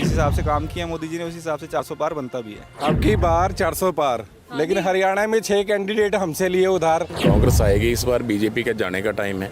जिस हिसाब से काम किया मोदी जी ने उस हिसाब से 400 पार बनता भी है। अब की बार 400 पार, लेकिन हरियाणा में 6 कैंडिडेट हमसे लिए उधार। कांग्रेस आएगी इस बार, बीजेपी का जाने का टाइम है।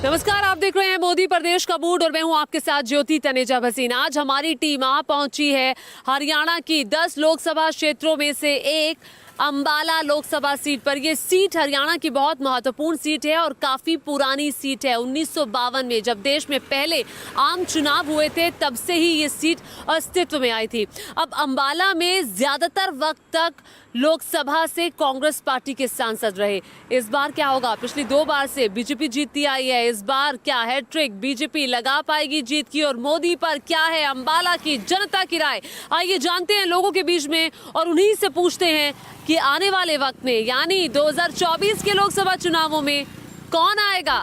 नमस्कार, आप देख रहे हैं मोदी प्रदेश का मूड और मैं हूं आपके साथ ज्योति तनेजा भसीन। आज हमारी टीम आ पहुंची है हरियाणा की 10 लोकसभा क्षेत्रों में से एक अंबाला लोकसभा सीट पर। यह सीट हरियाणा की बहुत महत्वपूर्ण सीट है और काफी पुरानी सीट है। 1952 में जब देश में पहले आम चुनाव हुए थे तब से ही ये सीट अस्तित्व में आई थी। अब अंबाला में ज्यादातर वक्त तक लोकसभा से कांग्रेस पार्टी के सांसद रहे। इस बार क्या होगा? पिछली 2 बार से बीजेपी जीतती आई है, इस बार क्या हैट्रिक बीजेपी लगा पाएगी जीत की? और मोदी पर क्या है अंबाला की जनता की राय? आइए जानते हैं लोगों के बीच में और उन्हीं से पूछते हैं कि आने वाले वक्त में यानी 2024 के लोकसभा चुनावों में कौन आएगा।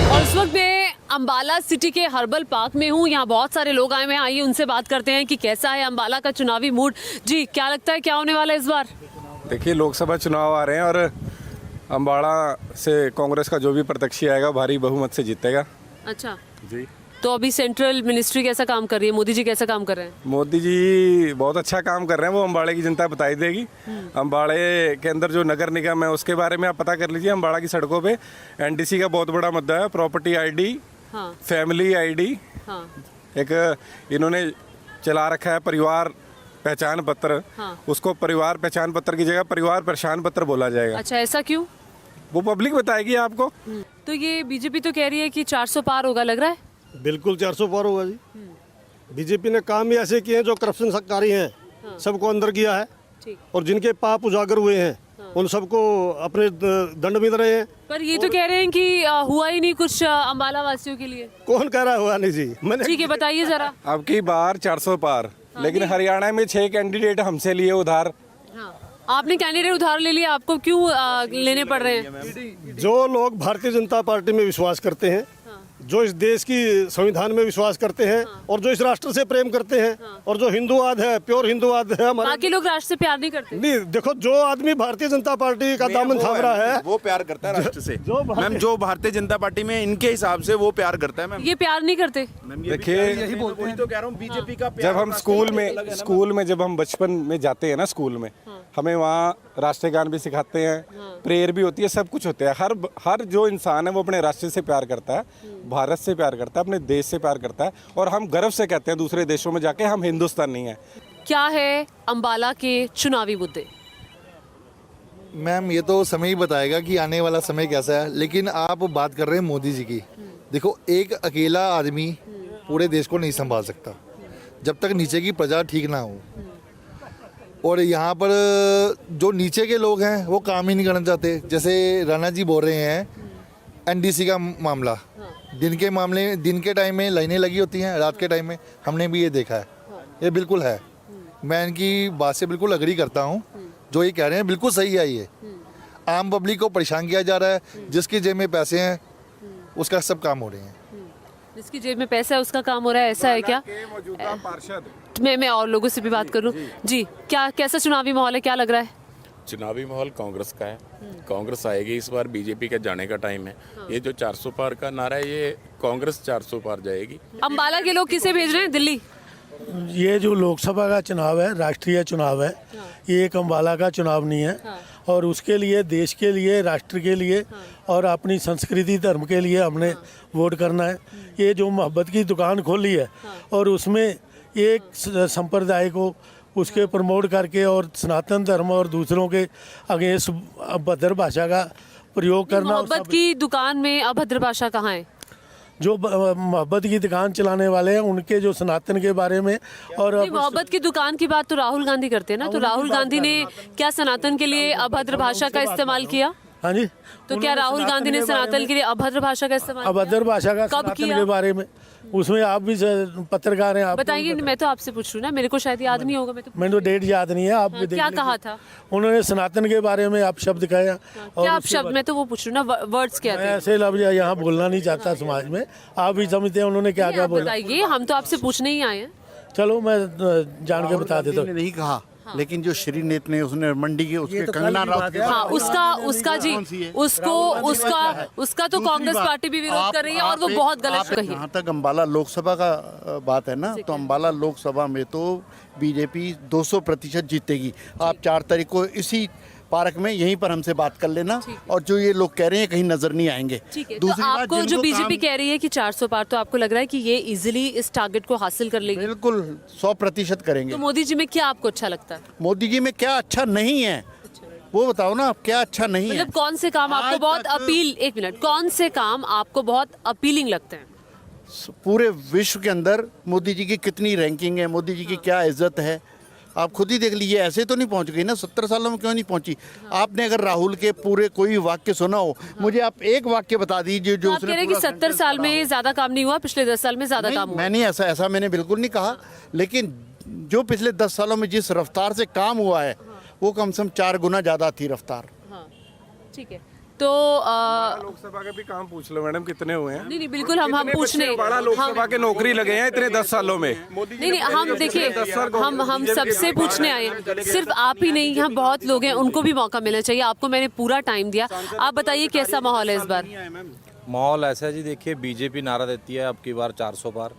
और इस वक्त मैं अंबाला सिटी के हर्बल पार्क में हूँ। यहाँ बहुत सारे लोग आए हुए हैं। आइए उनसे बात करते हैं कि कैसा है अंबाला का चुनावी मूड। जी, क्या लगता है क्या होने वाला है इस बार? देखिए, लोकसभा चुनाव आ रहे हैं और अंबाला से कांग्रेस का जो भी प्रत्याशी आएगा भारी बहुमत से जीतेगा। अच्छा जी। तो अभी सेंट्रल मिनिस्ट्री कैसा काम कर रही है? मोदी जी कैसा काम कर रहे हैं? मोदी जी बहुत अच्छा काम कर रहे हैं, वो अंबाड़े की जनता बताई देगी। अंबाड़े के अंदर जो नगर निगम है उसके बारे में आप पता कर लीजिए। अंबाड़ा की सड़कों पे एनडीसी का बहुत बड़ा मुद्दा है। प्रॉपर्टी आईडी, हाँ फैमिली आईडी, हाँ एक इन्होंने चला रखा है परिवार पहचान पत्र। हाँ। उसको परिवार पहचान पत्र की जगह परिवार पहचान पत्र बोला जाएगा। अच्छा, ऐसा क्यों? वो पब्लिक बताएगी आपको। तो ये बीजेपी तो कह रही है कि 400 पार होगा, लग रहा है? बिल्कुल 400 पार होगा जी। बीजेपी ने काम ही ऐसे किए हैं जो करप्शन सरकारी हैं, सबको अंदर किया है। ठीक। और जिनके पाप उजागर हुए हैं उन सबको अपने दंड मिल रहे हैं। पर ये तो कह रहे हैं कि हुआ ही नहीं कुछ अंबाला वासियों के लिए। कौन कह रहा हुआ नहीं जी? मैंने ठीक है, बताइए जरा। अब की बार 400 पार, लेकिन हरियाणा में 6 कैंडिडेट हमसे लिए उधार। हाँ। आपने कैंडिडेट उधार ले लिया, आपको क्यों लेने पड़ रहे हैं? जो लोग भारतीय जनता पार्टी में विश्वास करते हैं, जो इस देश की संविधान में विश्वास करते हैं और जो इस राष्ट्र से प्रेम करते हैं और जो हिंदुवाद है, प्योर हिंदुवाद है हमारा। बाकी लोग राष्ट्र से प्यार नहीं करते। नहीं, देखो जो आदमी भारतीय जनता पार्टी का दामन थाम रहा है वो प्यार करता है राष्ट्र से। मैम, जो भारतीय जनता पार्टी में इनके हिसाब से वो प्यार करता है। मैम, ये प्यार नहीं करते। देखिए, यही बोलते हैं। तो कह रहा हूँ बीजेपी का जब हम स्कूल में जब हम बचपन में जाते हैं ना स्कूल में, हमें वहाँ राष्ट्रगान भी सिखाते हैं, प्रेयर भी होती है, सब कुछ होता है। हर जो इंसान है वो अपने राष्ट्र से प्यार करता है, भारत से प्यार करता है, अपने देश से प्यार करता है। और हम गर्व से कहते हैं दूसरे देशों में जाके हम हिंदुस्तानी हैं। क्या है अंबाला के चुनावी मुद्दे? मैम, ये तो समय ही बताएगा कि आने वाला समय कैसा है। लेकिन आप बात कर रहे हैं मोदी जी की। देखो, एक अकेला आदमी पूरे देश को नहीं संभाल सकता जब तक नीचे की प्रजा ठीक ना हो। और यहाँ पर जो नीचे के लोग हैं वो काम ही नहीं करना चाहते। जैसे राणा जी बोल रहे हैं एनडीसी का मामला, दिन के टाइम में लाइनें लगी होती हैं, रात के टाइम में हमने भी ये देखा है। ये बिल्कुल है। मैं इनकी बात से बिल्कुल अग्री करता हूँ। जो ये कह रहे हैं बिल्कुल सही है। ये आम पब्लिक को परेशान किया जा रहा है। जिसकी जेब में पैसे हैं उसका सब काम हो रहे हैं। जिसकी जेब में पैसा है उसका काम हो रहा है, ऐसा है क्या? मौजूदा पार्षद मैं और लोगों से भी बात करूं। जी, क्या कैसा चुनावी माहौल है, क्या लग रहा है? चुनावी माहौल कांग्रेस का है। कांग्रेस आएगी इस बार, बीजेपी का जाने का टाइम है। ये जो 400 पार का नारा है, ये कांग्रेस 400 पार जाएगी। अंबाला के लोग किसे भेज रहे हैं? दिल्ली? ये जो लोकसभा का चुनाव है, राष्ट्रीय चुनाव है। ये एक अंबाला का चुनाव नहीं है। और उसके लिए, देश के लिए, राष्ट्र के लिए और अपनी संस्कृति धर्म के लिए हमने वोट करना है। ये जो मोहब्बत की दुकान खोली है और उसमें एक संप्रदाय को उसके प्रमोट करके और सनातन धर्म और दूसरों के अगेंस्ट अभद्र भाषा का प्रयोग करना। मोहब्बत की दुकान में अभद्र भाषा कहाँ है? जो मोहब्बत की दुकान चलाने वाले हैं उनके जो सनातन के बारे में और मोहब्बत की दुकान की बात तो राहुल गांधी करते हैं ना। तो राहुल गांधी ने क्या सनातन के लिए अभद्र भाषा का इस्तेमाल किया? हाँ जी। तो क्या राहुल गांधी ने सनातन के लिए अभद्र भाषा का इस्तेमाल किया? अभद्र भाषा का कब सनातन किया? के बारे में उसमें आप भी पत्रकार हैं, आप बताइए। मैं तो आपसे पूछ रही हूँ ना, मेरे को शायद याद नहीं होगा। मैंने तो डेट याद नहीं है। आप भी देख क्या लीजिए। कहा था उन्होंने सनातन के बारे में आप शब्द कहे। क्या आप शब्द? मैं तो वो पूछ रही हूँ ना, वर्ड्स क्या मैं थे? ऐसे लफ्ज यहाँ बोलना नहीं चाहता समाज में। आप भी समझते हैं उन्होंने क्या क्या आप बोला। बताइए, हम तो आपसे पूछने ही आए हैं। चलो मैं जान के बता देता हूँ। नहीं कहा लेकिन जो श्रीनेत ने उसने मंडी के उसके कंगना राउत के हाँ, उसका जी उसका तो कांग्रेस पार्टी भी विरोध कर रही है और वो बहुत गलत कही है। जहाँ तक अम्बाला लोकसभा का बात है ना, तो अम्बाला लोकसभा में तो बीजेपी 200% जीतेगी। आप 4 तारीख को इसी पार्क में यहीं पर हमसे बात कर लेना, और जो ये लोग कह रहे हैं कहीं नजर नहीं आएंगे। ठीक है, तो आपको जो बीजेपी कह रही है कि 400 पार, तो आपको लग रहा है कि ये इजीली इस टारगेट को हासिल कर लेगी? बिल्कुल 100% करेंगे। तो मोदी जी में क्या आपको अच्छा लगता है? मोदी जी में क्या अच्छा नहीं है वो बताओ ना, आप क्या अच्छा नहीं है? मतलब कौन से काम आपको बहुत एक मिनट, कौन से काम आपको बहुत अपीलिंग लगते हैं? पूरे विश्व के अंदर मोदी जी की कितनी रैंकिंग है, मोदी जी की क्या इज्जत है, आप खुद ही देख लीजिए। ऐसे तो नहीं पहुंच गई ना, 70 सालों में क्यों नहीं पहुंची? आपने अगर राहुल के पूरे कोई वाक्य सुना हो, मुझे आप एक वाक्य बता दीजिए जो आप कह रहे हैं कि 70 साल में ज्यादा काम नहीं हुआ, पिछले 10 साल में ज्यादा काम हुआ। मैंने ऐसा मैंने बिल्कुल नहीं कहा, लेकिन जो पिछले 10 सालों में जिस रफ्तार से काम हुआ है वो कम से कम 4 गुना ज्यादा थी रफ्तार। ठीक है, तो लोकसभा के भी काम पूछ लो मैडम, कितने हुए हैं? नहीं बिल्कुल हम पूछने बड़ा लोकसभा के नौकरी लगे हैं इतने 10 सालों में। नहीं हम देखिए, हम सबसे पूछने आए हैं, सिर्फ आप ही नहीं, यहाँ बहुत लोग हैं, उनको भी मौका मिलना चाहिए। आपको मैंने पूरा टाइम दिया, आप बताइए कैसा माहौल है इस बार? माहौल ऐसा है जी, देखिए बीजेपी नारा देती है अब की बार 400 पार।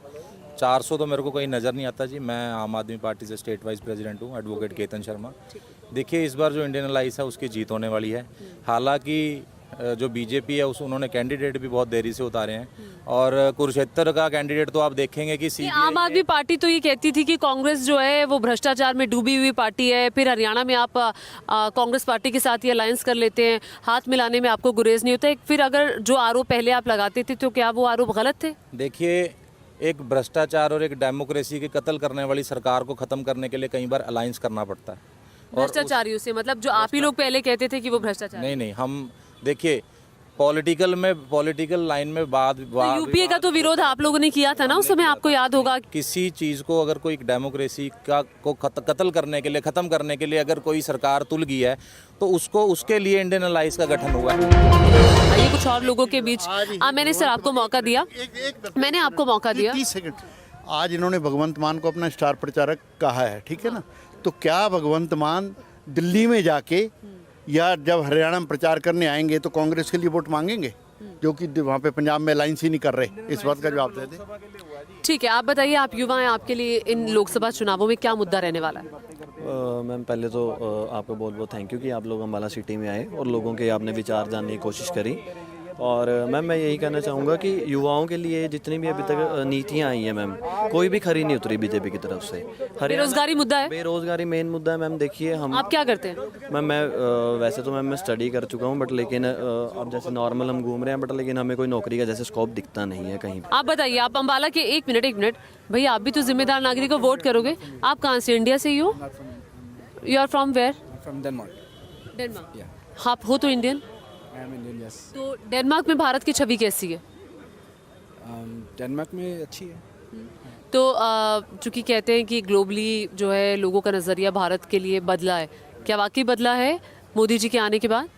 400 तो मेरे को कहीं नज़र नहीं आता जी। मैं आम आदमी पार्टी से स्टेट वाइस प्रेसिडेंट हूँ, एडवोकेट केतन शर्मा। देखिए इस बार जो इंडियन अलायंस है उसकी जीत होने वाली है। हालांकि जो बीजेपी है उन्होंने कैंडिडेट भी बहुत देरी से उतारे हैं, और कुरुक्षेत्र का कैंडिडेट तो आप देखेंगे कि आम आदमी पार्टी तो ये कहती थी कि कांग्रेस जो है वो भ्रष्टाचार में डूबी हुई पार्टी है, फिर हरियाणा में आप कांग्रेस पार्टी के साथ ये अलायंस कर लेते हैं, हाथ मिलाने में आपको गुरेज नहीं होता है। फिर अगर जो आरोप पहले आप लगाते थे तो क्या वो आरोप गलत थे? देखिए एक भ्रष्टाचार और एक डेमोक्रेसी के कत्ल करने वाली सरकार को खत्म करने के लिए कई बार अलायंस करना पड़ता है। भ्रष्टाचारियों से मतलब जो आप ही लोग पहले कहते थे कि वो भ्रष्टाचार? नहीं, हम देखिए पॉलिटिकल लाइन में यूपीए का तो विरोध आप लोगों ने किया था ना उस समय, आपको याद होगा। किसी चीज़ को अगर कोई डेमोक्रेसी को कत्ल करने के लिए, ख़त्म करने के लिए अगर कोई सरकार तुल गई है तो उसके लिए इंडियन अलायंस का गठन हुआ है। आइए कुछ और लोगों के बीच, मैंने सर आपको मौका दिया, मैंने आपको मौका दिया। 30 सेकंड। आज इन्होंने भगवंत मान को अपना स्टार प्रचारक कहा है, ठीक है ना, तो क्या भगवंत मान दिल्ली में जाके या जब हरियाणा में प्रचार करने आएंगे तो कांग्रेस के लिए वोट मांगेंगे, जो कि वहाँ पे पंजाब में अलायंस ही नहीं कर रहे? इस बात का जवाब दे दें। ठीक है, आप बताइए, आप युवा हैं, आपके लिए इन लोकसभा चुनावों में क्या मुद्दा रहने वाला है? मैम पहले तो आपको बहुत बहुत थैंक यू कि आप लोग अम्बाला सिटी में आए और लोगों के आपने विचार जानने की कोशिश करी। और मैम मैं यही कहना चाहूँगा कि युवाओं के लिए जितनी भी अभी तक नीतियाँ आई हैं मैम, कोई भी खरी नहीं उतरी बीजेपी की तरफ से। बेरोजगारी मुद्दा है? बेरोजगारी मेन मुद्दा है मैम। देखिए आप क्या करते हैं? मैम मैं वैसे तो मैम मैं स्टडी कर चुका हूँ, बट लेकिन अब जैसे नॉर्मल हम घूम रहे हैं, बट लेकिन हमें कोई नौकरी का जैसे स्कोप दिखता नहीं है कहीं। आप बताइए, आप अम्बाला के एक मिनट भैया, आप भी तो जिम्मेदार नागरिक को वोट करोगे। आप कहाँ से? इंडिया से ही हो? You are from where? From Denmark. आप हो तो इंडियन? तो डेनमार्क में भारत की छवि कैसी है? डेनमार्क में अच्छी है। तो चूंकि कहते हैं कि ग्लोबली जो है लोगों का नज़रिया भारत के लिए बदला है, क्या वाकई बदला है मोदी जी के आने के बाद?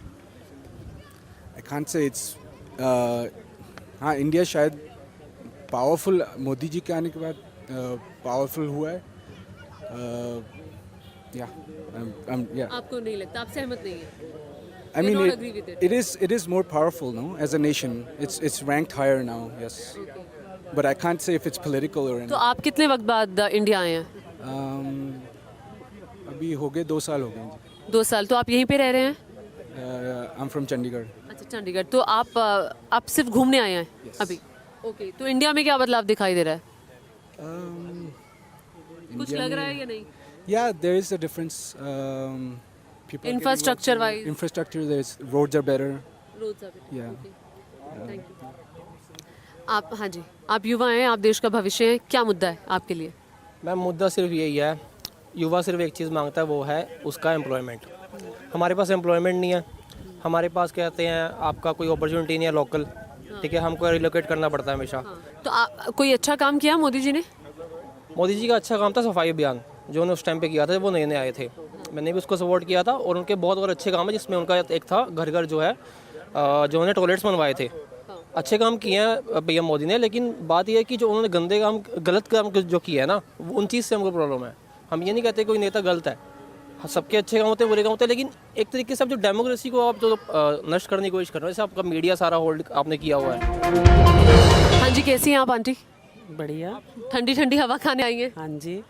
आई कांट से इट्स हाँ, इंडिया शायद पावरफुल मोदी जी के आने के बाद पावरफुल हुआ है। आपको नहीं लगता? आप सहमत नहीं है? I mean, it is more powerful now as a nation. It's ranked higher now, yes. But I can't say if it's political or anything. तो आप कितने वक्त बाद इंडिया आए हैं? अभी हो गए 2 साल हो गए। 2 साल। तो आप यहीं पे रह रहे हैं? I'm from Chandigarh. अच्छा, चंडीगढ़। तो आप सिर्फ घूमने आए हैं? yes. अभी? ओके। तो इंडिया में क्या बदलाव दिखाई दे रहा है? कुछ लग रहा है या नहीं? Yeah, there is a difference. Infrastructure wise? Infrastructure, roads are better. Roads are better. Yeah. Okay. Thank you. आप, हाँ जी, आप युवा हैं, आप देश का भविष्य हैं, क्या मुद्दा है आपके लिए? मैम मुद्दा सिर्फ यही है, युवा सिर्फ एक चीज़ मांगता है, वो है उसका एम्प्लॉयमेंट। हमारे पास एम्प्लॉयमेंट नहीं है, हमारे पास कहते हैं आपका कोई अपॉर्चुनिटी नहीं है लोकल, ठीक है, हमको रिलोकेट करना पड़ता है हमेशा। तो कोई अच्छा काम किया मोदी जी ने? मोदी जी का अच्छा काम था सफाई अभियान, जो उन्होंने उस टाइम पे किया था, वो नए आए थे, मैंने भी उसको सपोर्ट किया था। और उनके बहुत और अच्छे काम है, जिसमें उनका एक था घर घर जो है जो उन्होंने टॉयलेट्स बनवाए थे। अच्छे काम किए हैं पीएम मोदी ने, लेकिन बात यह है कि जो उन्होंने गंदे काम, गलत काम जो किया है ना, उन चीज़ से हमको प्रॉब्लम है। हम ये नहीं कहते कोई नेता गलत है, सबके अच्छे काम होते हैं, बुरे काम होते हैं, लेकिन एक तरीके से आप जो डेमोक्रेसी को आप जो नष्ट करने की कोशिश कर रहे हो, जैसे आपका मीडिया सारा होल्ड आपने किया हुआ है। हाँ जी, कैसी हैं आप आंटी? बढ़िया। ठंडी ठंडी हवा खाने आई हैं? हाँ जी।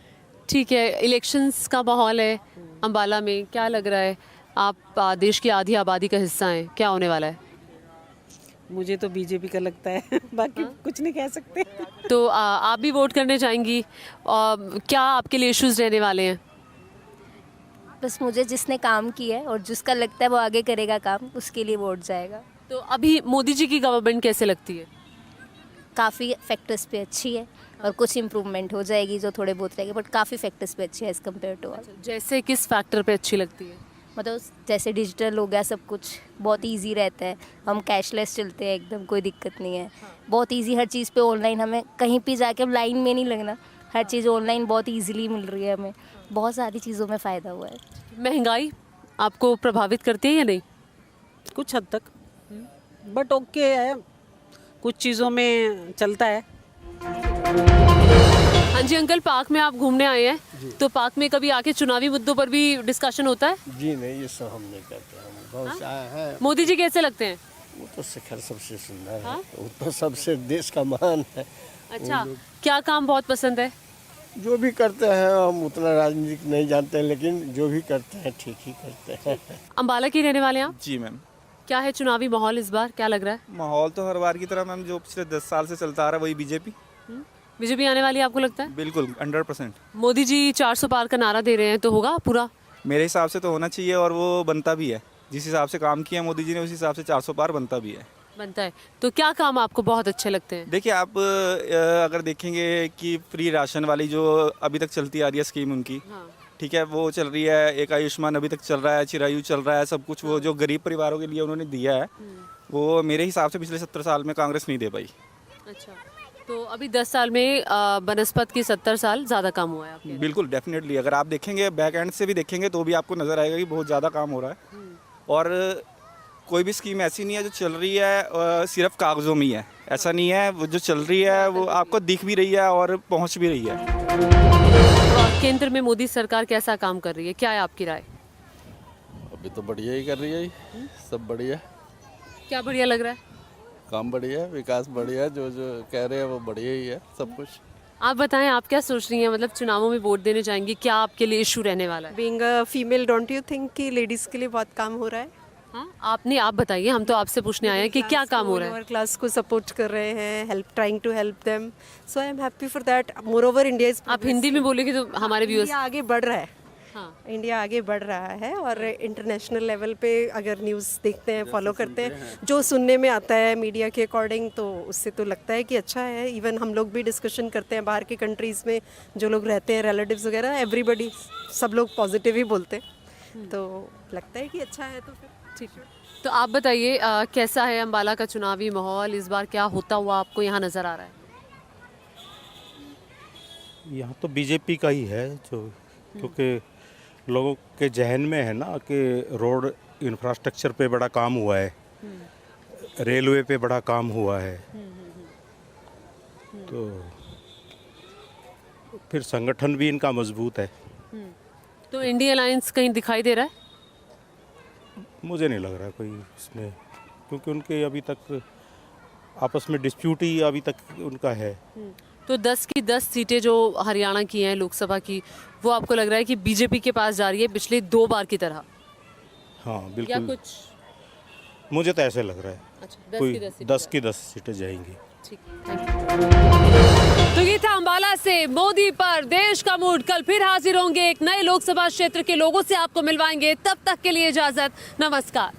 ठीक है, इलेक्शंस का माहौल है अम्बाला में, क्या लग रहा है? आप देश की आधी आबादी का हिस्सा हैं, क्या होने वाला है? मुझे तो बीजेपी का लगता है, बाकी कुछ नहीं कह सकते। तो आप भी वोट करने जाएंगी, क्या आपके लिए इश्यूज रहने वाले हैं? बस मुझे जिसने काम किया है और जिसका लगता है वो आगे करेगा काम, उसके लिए वोट जाएगा। तो अभी मोदी जी की गवर्नमेंट कैसे लगती है? काफ़ी फैक्टर्स पे अच्छी है और कुछ इम्प्रूवमेंट हो जाएगी जो थोड़े बहुत रहेंगे, बट काफ़ी फैक्टर्स पे अच्छी है एज़ कम्पेयर टू ऑल। जैसे किस फैक्टर पे अच्छी लगती है? मतलब जैसे डिजिटल हो गया, सब कुछ बहुत इजी रहता है, हम कैशलेस चलते हैं एकदम, कोई दिक्कत नहीं है। बहुत इजी हर चीज़ पे ऑनलाइन, हमें कहीं भी जाके अब लाइन में नहीं लगना, हर चीज़ ऑनलाइन बहुत इजीली मिल रही है हमें, बहुत सारी चीज़ों में फ़ायदा हुआ है। महंगाई आपको प्रभावित करती है या नहीं? कुछ हद तक, बट ओके है, कुछ चीज़ों में चलता है। हाँ जी अंकल, पार्क में आप घूमने आए हैं, तो पार्क में कभी आके चुनावी मुद्दों पर भी डिस्कशन होता है? जी नहीं, ये सब हम नहीं करते, हम बहुत है। मोदी जी कैसे लगते हैं? वो तो शिखर सबसे सुंदर है, वो तो सबसे देश का महान है। अच्छा, क्या काम बहुत पसंद है? जो भी करते हैं, हम उतना राजनीतिक नहीं जानते हैं, लेकिन जो भी करते हैं ठीक ही करते हैं। अम्बाला की रहने वाले हैं आप? जी मैम। क्या है चुनावी माहौल इस बार, क्या लग रहा है? माहौल तो हर बार की तरह मैम, जो पिछले 10 साल से चलता आ रहा है वही बीजेपी। बीजेपी आने वाली है आपको लगता है? बिल्कुल 100%। मोदी जी 400 पार का नारा दे रहे हैं, तो होगा पूरा? मेरे हिसाब से तो होना चाहिए, और वो बनता भी है। जिस हिसाब से काम किया मोदी जी ने, उस हिसाब से 400 पार बनता भी है। बनता है। तो क्या काम आपको बहुत अच्छे लगते हैं? देखिए, आप अगर देखेंगे कि फ्री राशन वाली जो अभी तक चलती आ रही है स्कीम उनकी, ठीक है, वो चल रही है। एक आयुष्मान अभी तक चल रहा है, चिरायु चल रहा है, सब कुछ वो जो गरीब परिवारों के लिए उन्होंने दिया है, वो मेरे हिसाब से पिछले 70 साल में कांग्रेस नहीं दे पाई। अच्छा, तो अभी 10 साल में बनस्पत की 70 साल ज़्यादा काम हुआ है आपके? बिल्कुल, डेफिनेटली। अगर आप देखेंगे, बैक एंड से भी देखेंगे, तो भी आपको नज़र आएगा कि बहुत ज़्यादा काम हो रहा है। और कोई भी स्कीम ऐसी नहीं है जो चल रही है सिर्फ कागज़ों में ही है, ऐसा नहीं है। वो जो चल रही है वो आपको दिख भी रही है और पहुंच भी रही है। केंद्र में मोदी सरकार कैसा काम कर रही है, क्या है आपकी राय? अभी तो बढ़िया ही कर रही है, सब बढ़िया। क्या बढ़िया लग रहा है? काम बढ़िया है, विकास बढ़िया है, जो जो कह रहे हैं वो बढ़िया ही है सब कुछ। आप बताएं, आप क्या सोच रही हैं, मतलब चुनावों में वोट देने जाएंगी, क्या आपके लिए इशू रहने वाला है? Being a female, don't you think कि लेडीज़ के लिए बहुत काम हो रहा है? हाँ, आप बताइए, हम तो आपसे पूछने आए हैं कि क्या काम हो रहा है? लोअर क्लास को सपोर्ट कर रहे हैं, trying to help them, so I am happy for that. Moreover India is, आप हिंदी में बोलेगी तो हमारे व्यूअर्स। इंडिया आगे बढ़ रहा है। हाँ, इंडिया आगे बढ़ रहा है, और इंटरनेशनल लेवल पे अगर न्यूज़ देखते हैं, फॉलो करते हैं, जो सुनने में आता है मीडिया के अकॉर्डिंग, तो उससे तो लगता है कि अच्छा है। इवन हम लोग भी डिस्कशन करते हैं बाहर के कंट्रीज़ में जो लोग रहते हैं, रिलेटिव्स वगैरह, एवरीबडी, सब लोग पॉजिटिव ही बोलते हैं, तो लगता है कि अच्छा है। तो फिर ठीक है। तो आप बताइए, कैसा है अम्बाला का चुनावी माहौल इस बार, क्या होता हुआ आपको यहाँ नज़र आ रहा है? यहाँ तो बीजेपी का ही है, जो क्योंकि लोगों के जहन में है ना कि रोड इंफ्रास्ट्रक्चर पे बड़ा काम हुआ है, रेलवे पे बड़ा काम हुआ है, तो फिर संगठन भी इनका मजबूत है। तो इंडिया अलायंस कहीं दिखाई दे रहा है? मुझे नहीं लग रहा कोई इसमें, क्योंकि उनके अभी तक आपस में डिस्प्यूट ही अभी तक उनका है। तो 10 की 10 सीटें जो हरियाणा की हैं लोकसभा की, वो आपको लग रहा है कि बीजेपी के पास जा रही है पिछले 2 बार की तरह? हाँ बिल्कुल, या कुछ मुझे तो ऐसे लग रहा है। अच्छा, कोई 10 की 10 सीटें जाएंगी। ठीक, थैंक यू। तो ये था अम्बाला से मोदी पर देश का मूड। कल फिर हाजिर होंगे एक नए लोकसभा क्षेत्र के लोगों से, आपको मिलवाएंगे। तब तक के लिए इजाजत, नमस्कार।